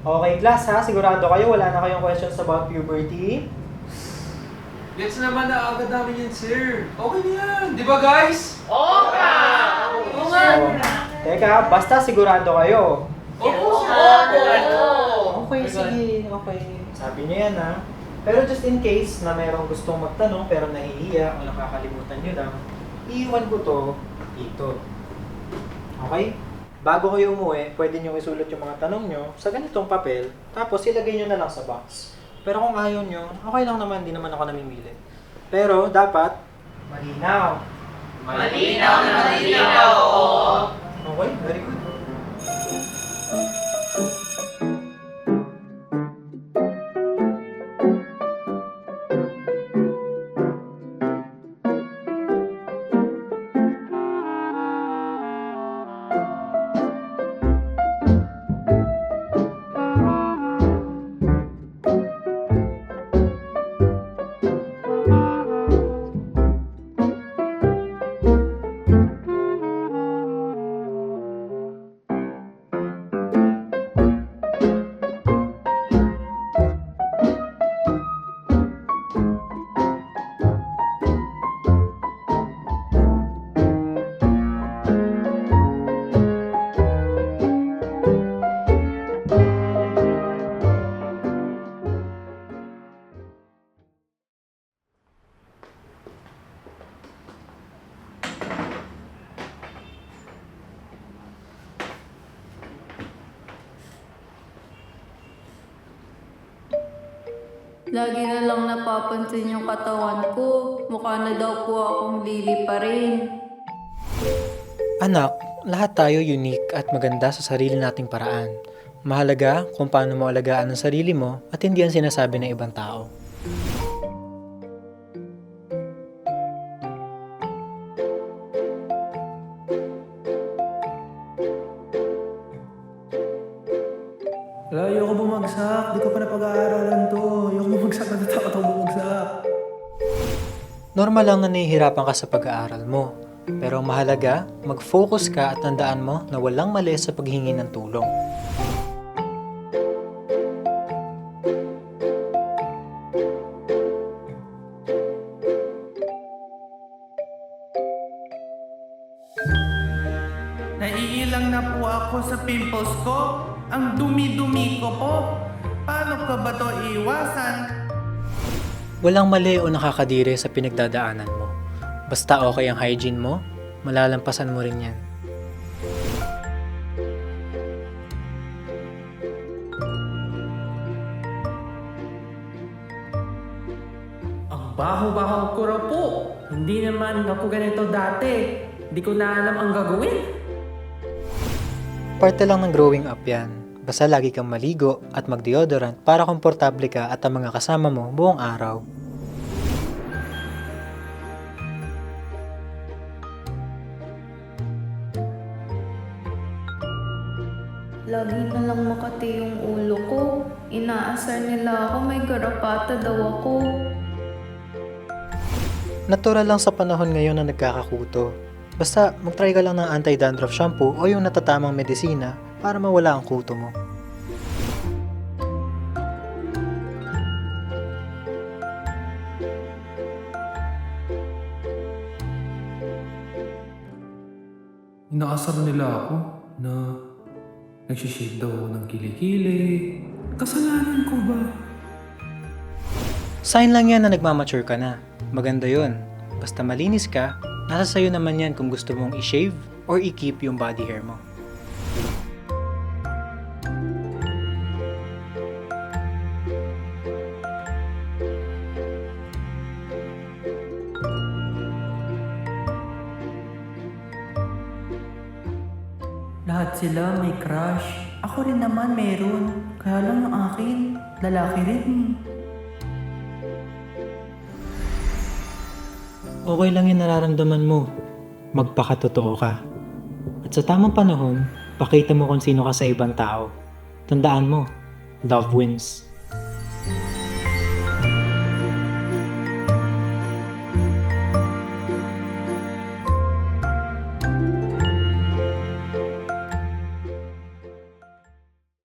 Okay, class ha? Sigurado kayo wala na kayong questions about puberty? Gets naman na agad namin yan, sir. Okay na yan. Di ba, guys? Oo nga! So, teka, basta sigurado kayo. Opo, Okay, sige. Okay. Sabi niyo yan ha. Pero just in case na mayroong gustong magtanong pero nahihiya o nakakalimutan niyo lang, iiwan ko to dito. Okay? Bago kayo umuwi, pwede niyo isulat yung mga tanong niyo sa ganitong papel, tapos ilagay niyo na lang sa box. Pero kung ayaw niyo, okay lang naman, di naman ako namimili. Pero dapat, malinaw. Malinaw na malinaw, oo. Okay, very good. Lagi na lang napapansin yung katawan ko. Mukha na daw po akong lili pa rin. Anak, lahat tayo unique at maganda sa sarili nating paraan. Mahalaga kung paano mo alagaan ang sarili mo at hindi ang sinasabi ng ibang tao. Wala, ayoko bumagsak. Di ko pa napag-aaralan to. Ayoko bumagsak. Natatakot ako bumagsak. Normal lang na nahihirapan ka sa pag-aaral mo. Pero ang mahalaga, mag-focus ka at tandaan mo na walang mali sa paghingi ng tulong. Naiilang na po ako sa pimples ko. Ang dumi-dumi ko po. Paano ko ba to iwasan? Walang mali o nakakadiri sa pinagdadaanan mo. Basta okay ang hygiene mo, malalampasan mo rin yan. Ang baho-baho ko raw po. Hindi naman ako ganito dati. Hindi ko na alam ang gagawin. Parte lang ng growing up yan. Basta lagi kang maligo at mag-deodorant para komportable ka at ang mga kasama mo buong araw. Lagi na lang makati yung ulo ko. Inaasar nila ako, may garapata daw ako. Natural lang sa panahon ngayon na nagkakakuto. Basta mag-try ka lang ng anti-dandruff shampoo o yung natatamang medisina para mawala ang kuto mo. Inaasar nila ako na nagsishave daw ako ng kilikili. Kasalanan ko ba? Sign lang yan na nagmamature ka na. Maganda yun. Basta malinis ka, nasa sayo naman yan kung gusto mong i-shave or i-keep yung body hair mo. Lahat sila may crush. Ako rin naman meron. Kaya lang yung akin, lalaki rin. Okay lang yung nararamdaman mo. Magpakatotoo ka. At sa tamang panahon, pakita mo kung sino ka sa ibang tao. Tandaan mo, love wins.